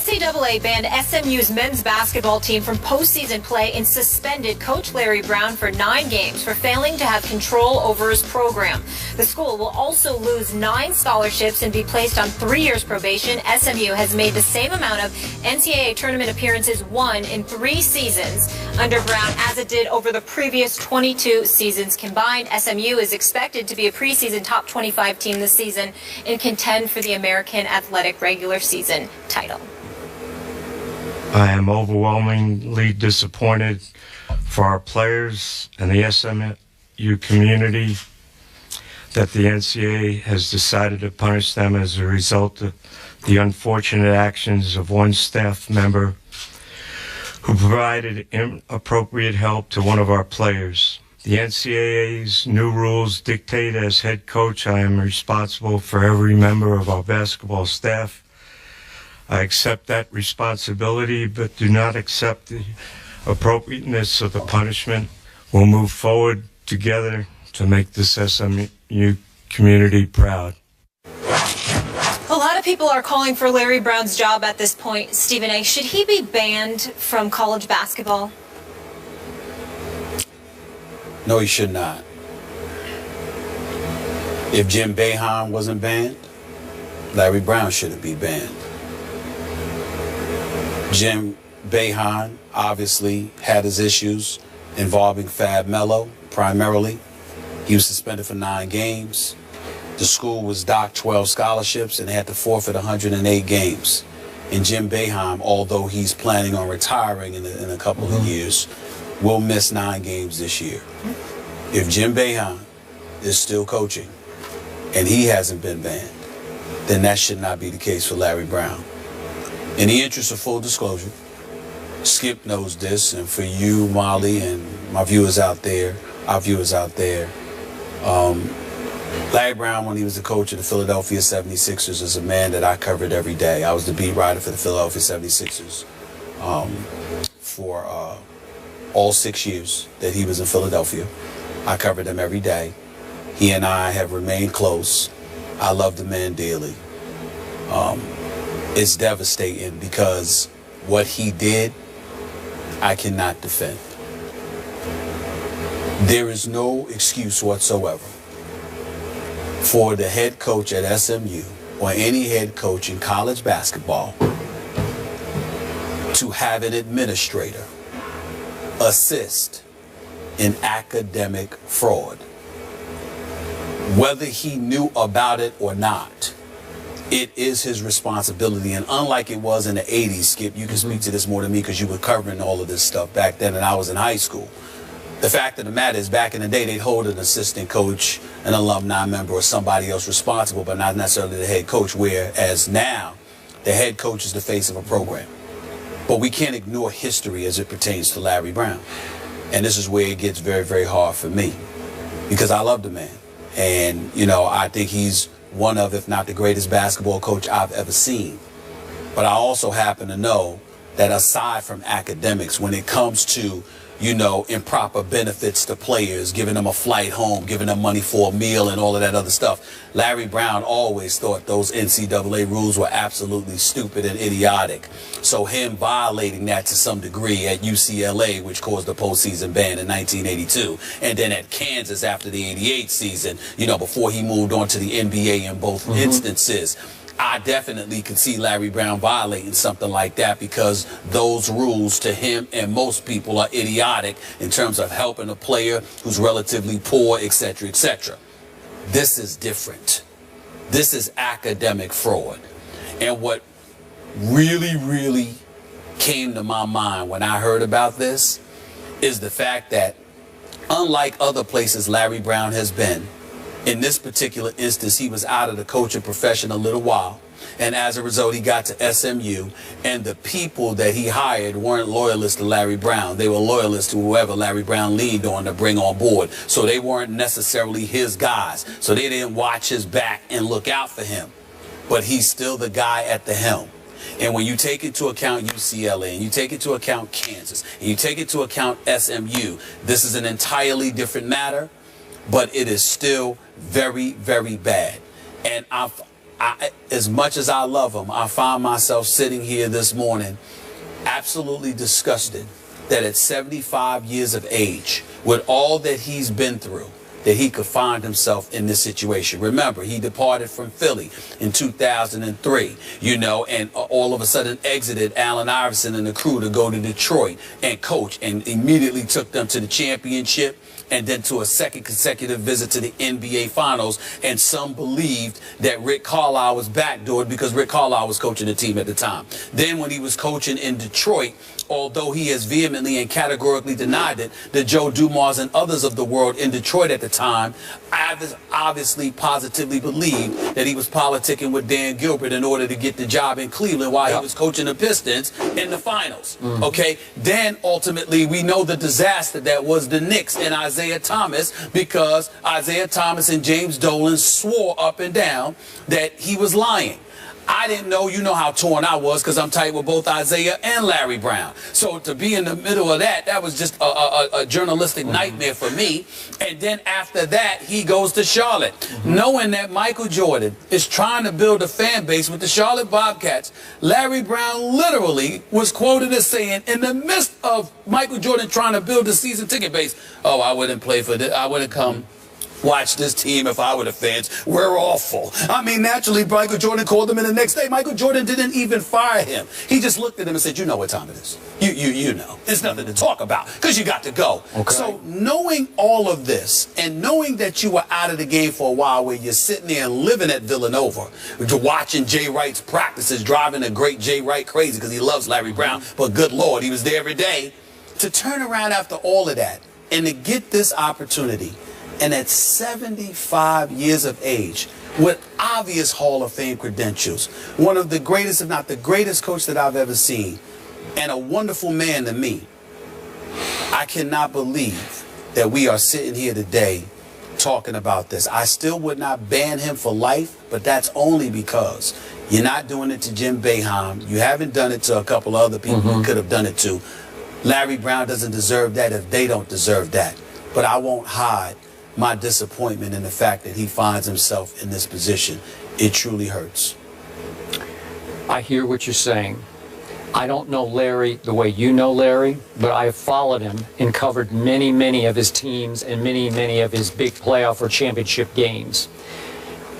NCAA banned SMU's men's basketball team from postseason play and suspended Coach Larry Brown for 9 games for failing to have control over his program. The school will also lose 9 scholarships and be placed on 3 years probation. SMU has made the same amount of NCAA tournament appearances won in 3 seasons under Brown as it did over the previous 22 seasons combined. SMU is expected to be a preseason top 25 team this season and contend for the American Athletic regular season title. I am overwhelmingly disappointed for our players and the SMU community that the NCAA has decided to punish them as a result of the unfortunate actions of one staff member who provided inappropriate help to one of our players. The NCAA's new rules dictate as head coach I am responsible for every member of our basketball staff. I accept that responsibility, but do not accept the appropriateness of the punishment. We'll move forward together to make this SMU community proud. A lot of people are calling for Larry Brown's job at this point. Stephen A., should he be banned from college basketball? No, he should not. If Jim Boeheim wasn't banned, Larry Brown shouldn't be banned. Jim Boeheim obviously had his issues involving Fab Melo primarily. He was suspended for 9 games. The school was docked 12 scholarships and they had to forfeit 108 games. And Jim Boeheim, although he's planning on retiring in a couple of years, will miss 9 games this year. If Jim Boeheim is still coaching and he hasn't been banned, then that should not be the case for Larry Brown. In the interest of full disclosure, Skip knows this, and for you, Molly, and my viewers out there, our viewers out there, Larry Brown, when he was the coach of the Philadelphia 76ers, is a man that I covered every day. I was the beat writer for the Philadelphia 76ers for all 6 years that he was in Philadelphia. I covered him every day. He and I have remained close. I love the man dearly. It's devastating because what he did, I cannot defend. There is no excuse whatsoever for the head coach at SMU or any head coach in college basketball to have an administrator assist in academic fraud. Whether he knew about it or not, it is his responsibility. And unlike it was in the 80s, Skip, you can speak to this more than me because you were covering all of this stuff back then and I was in high school. The fact of the matter is, back in the day, they'd hold an assistant coach, an alumni member, or somebody else responsible, but not necessarily the head coach, whereas now the head coach is the face of a program. But we can't ignore history as it pertains to Larry Brown. And this is where it gets very, very hard for me because I love the man. And, you know, I think he's one of, if not the greatest basketball coach I've ever seen. But I also happen to know that aside from academics, when it comes to, you know, improper benefits to players, giving them a flight home, giving them money for a meal and all of that other stuff, Larry Brown always thought those NCAA rules were absolutely stupid and idiotic. So him violating that to some degree at UCLA, which caused the postseason ban in 1982, and then at Kansas after the '88 season, you know, before he moved on to the NBA in both instances, I definitely can see Larry Brown violating something like that because those rules to him and most people are idiotic in terms of helping a player who's relatively poor, etc., etc. This is different. This is academic fraud. And what really, really came to my mind when I heard about this is the fact that unlike other places Larry Brown has been, in this particular instance, he was out of the coaching profession a little while. And as a result, he got to SMU. And the people that he hired weren't loyalists to Larry Brown. They were loyalists to whoever Larry Brown leaned on to bring on board. So they weren't necessarily his guys. So they didn't watch his back and look out for him. But he's still the guy at the helm. And when you take into account UCLA, and you take into account Kansas, and you take into account SMU, this is an entirely different matter. But it is still very, very bad. And as much as I love him, I find myself sitting here this morning absolutely disgusted that at 75 years of age, with all that he's been through, that he could find himself in this situation. Remember, he departed from Philly in 2003, you know, and all of a sudden exited Allen Iverson and the crew to go to Detroit and coach, and immediately took them to the championship and then to a second consecutive visit to the NBA Finals. And some believed that Rick Carlisle was backdoored because Rick Carlisle was coaching the team at the time. Then when he was coaching in Detroit, although he has vehemently and categorically denied it, the Joe Dumars and others of the world in Detroit at the time obviously positively believed that he was politicking with Dan Gilbert in order to get the job in Cleveland while he was coaching the Pistons in the finals. Okay, then ultimately we know the disaster that was the Knicks and Isaiah Thomas, because Isaiah Thomas and James Dolan swore up and down that he was lying. I didn't know, you know how torn I was because I'm tight with both Isaiah and Larry Brown. So to be in the middle of that, that was just a journalistic nightmare for me. And then after that, he goes to Charlotte, knowing that Michael Jordan is trying to build a fan base with the Charlotte Bobcats. Larry Brown literally was quoted as saying, in the midst of Michael Jordan trying to build a season ticket base, oh, I wouldn't play for this, I wouldn't come watch this team if I were the fans. We're awful. I mean, naturally, Michael Jordan called him in the next day. Michael Jordan didn't even fire him. He just looked at him and said, you know what time it is. You know. There's nothing to talk about because you got to go. Okay. So knowing all of this and knowing that you were out of the game for a while, where you're sitting there and living at Villanova, watching Jay Wright's practices, driving a great Jay Wright crazy because he loves Larry Brown, but good Lord, he was there every day, to turn around after all of that and to get this opportunity. And at 75 years of age, with obvious Hall of Fame credentials, one of the greatest, if not the greatest coach that I've ever seen, and a wonderful man to me, I cannot believe that we are sitting here today talking about this. I still would not ban him for life, but that's only because you're not doing it to Jim Boeheim. You haven't done it to a couple of other people who could have done it to. Larry Brown doesn't deserve that if they don't deserve that. But I won't hide my disappointment in the fact that he finds himself in this position. It truly hurts. I hear what you're saying. I don't know Larry the way you know Larry, but I have followed him and covered many, many of his teams and many, many of his big playoff or championship games.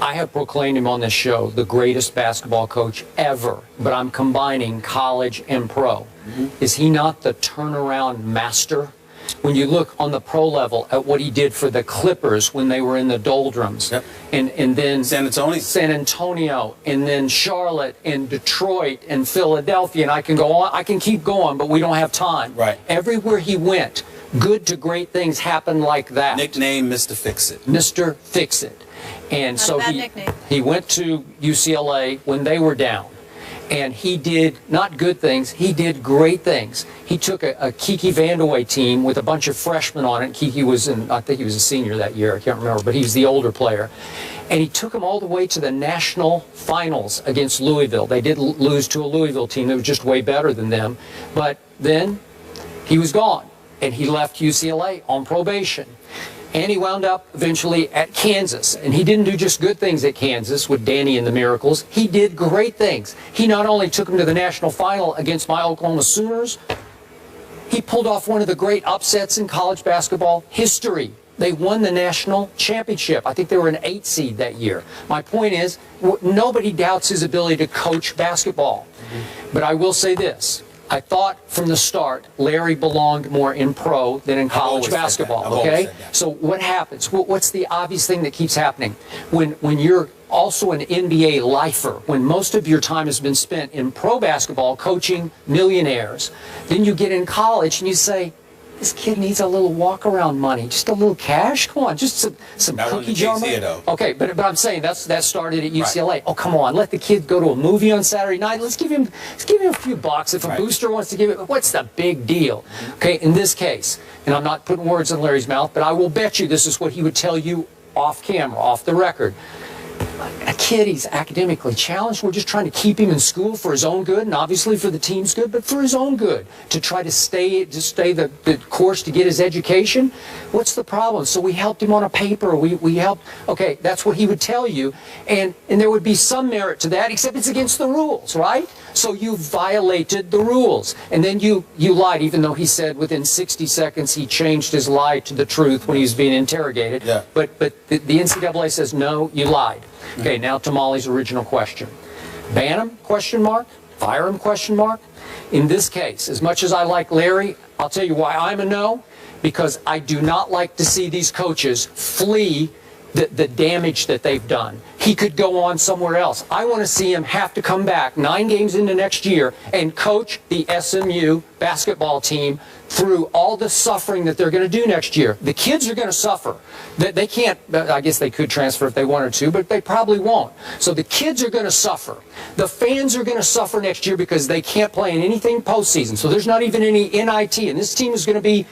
I have proclaimed him on this show the greatest basketball coach ever, but I'm combining college and pro. Is he not the turnaround master? When you look on the pro level at what he did for the Clippers when they were in the doldrums, and then San Antonio, and then Charlotte and Detroit and Philadelphia, and I can go on, I can keep going, but we don't have time. Right. Everywhere he went, good to great things happened like that. Nickname Mr. Fix-It. Mr. Fix-It. And so he went to UCLA when they were down. And he did not good things, he did great things. He took a Kiki Vandeweghe team with a bunch of freshmen on it. Kiki was I think he was a senior that year, I can't remember, but he was the older player. And he took them all the way to the national finals against Louisville. They did lose to a Louisville team that was just way better than them. But then he was gone, and he left UCLA on probation. And he wound up eventually at Kansas. And he didn't do just good things at Kansas with Danny and the Miracles. He did great things. He not only took them to the national final against my Oklahoma Sooners, he pulled off one of the great upsets in college basketball history. They won the national championship. I think they were an 8 seed that year. My point is, nobody doubts his ability to coach basketball. But I will say this. I thought from the start Larry belonged more in pro than in college basketball, okay? So what happens? What's the obvious thing that keeps happening? When you're also an NBA lifer, when most of your time has been spent in pro basketball coaching millionaires, then you get in college and you say, this kid needs a little walk-around money, just a little cash. Come on, just some cookie jar money. Okay, but I'm saying that started at UCLA. Right. Oh, come on, let the kid go to a movie on Saturday night. Let's give him a few bucks. If a booster wants to give it, what's the big deal? Okay, in this case, and I'm not putting words in Larry's mouth, but I will bet you this is what he would tell you off camera, off the record. a kid, he's academically challenged. We're just trying to keep him in school for his own good, and obviously for the team's good, but for his own good, to try to stay the course to get his education. What's the problem? So we helped him on a paper. We helped. Okay, that's what he would tell you, and there would be some merit to that, except it's against the rules, right? So you violated the rules, and then you lied, even though he said within 60 seconds he changed his lie to the truth when he was being interrogated. Yeah. But the NCAA says, no, you lied. Okay, now to Molly's original question. Ban him, question mark? Fire him, question mark? In this case, as much as I like Larry, I'll tell you why I'm a no, because I do not like to see these coaches flee the damage that they've done. He could go on somewhere else. I want to see him have to come back 9 games into next year and coach the SMU basketball team through all the suffering that they're going to do next year. The kids are going to suffer. They can't, I guess they could transfer if they wanted to, but they probably won't. So the kids are going to suffer. The fans are going to suffer next year because they can't play in anything postseason. So there's not even any NIT, and this team is going to be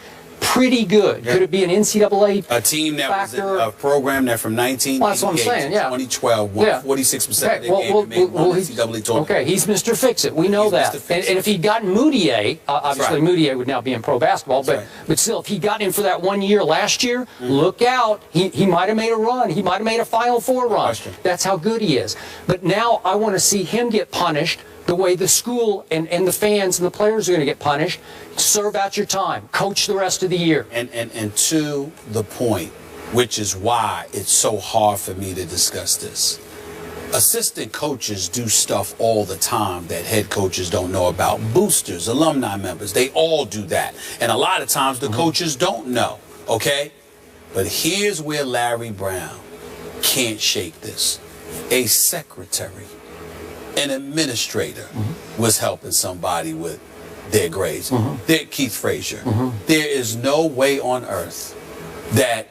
pretty good. Yeah. Could it be an NCAA a team that factor? Was a program that from 1988 well, that's what I'm saying, yeah. 2012 won 46% of their game to make one NCAA tournament. Okay, he's Mr. Fix-It. We know that. And if he'd gotten Moutier, obviously Moutier would now be in pro basketball, but still, if he'd gotten him for that 1 year last year, look out. He might have made a run. He might have made a Final Four run. That's how good he is. But now I want to see him get punished the way the school and the fans and the players are going to get punished. Serve out your time. Coach the rest of the year. And to the point, which is why it's so hard for me to discuss this. Assistant coaches do stuff all the time that head coaches don't know about. Boosters, alumni members, they all do that. And a lot of times the coaches don't know, okay? But here's where Larry Brown can't shake this. A secretary, an administrator was helping somebody with their grades. Keith Frazier. There is no way on earth that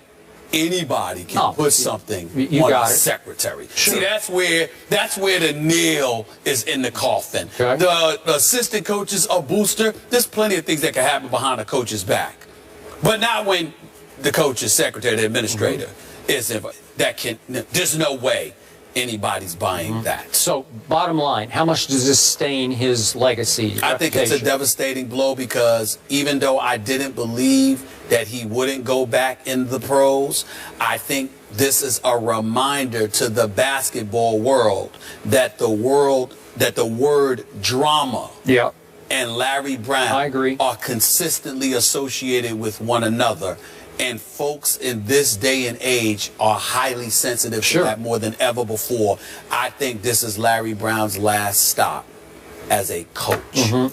anybody can put something on a secretary. Sure. See, that's where the nail is in the coffin. Okay. The assistant coaches, a booster, there's plenty of things that can happen behind a coach's back. But not when the coach's secretary, the administrator, is there's no way anybody's buying that. So, bottom line, how much does this stain his legacy? I think it's a devastating blow because even though I didn't believe that he wouldn't go back in the pros, I think this is a reminder to the basketball world that the word drama and Larry Brown are consistently associated with one another. And folks in this day and age are highly sensitive to that more than ever before. I think this is Larry Brown's last stop as a coach.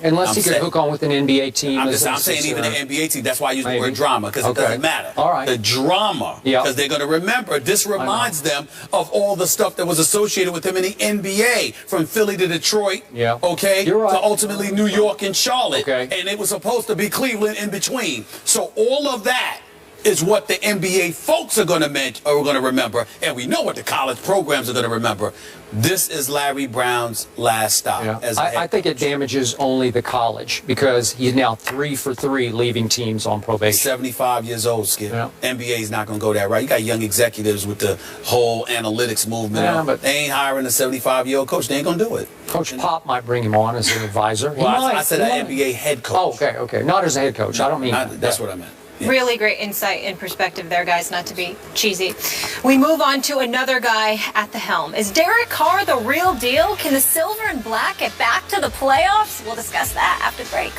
Unless he could hook on with an NBA team. I'm saying even an NBA team. That's why I use the word drama, because it doesn't matter. All right. The drama, because they're going to remember. This reminds them of all the stuff that was associated with him in the NBA, from Philly to Detroit, to ultimately New York and Charlotte. And it was supposed to be Cleveland in between. So all of that is what the NBA folks are going to remember, and we know what the college programs are going to remember. This is Larry Brown's last stop. I think it damages only the college because he's now 3 for 3 leaving teams on probation. 75 years old, Skip. NBA is not going to go that right. You got young executives with the whole analytics movement. But they ain't hiring a 75-year-old coach. They ain't going to do it. Coach Pop might bring him on as an advisor. Well, I said an NBA head coach. Oh, okay. Not as a head coach. I don't mean that's what I meant. Really great insight and perspective there, guys, not to be cheesy. We move on to another guy at the helm. Is Derek Carr the real deal? Can the silver and black get back to the playoffs? We'll discuss that after break.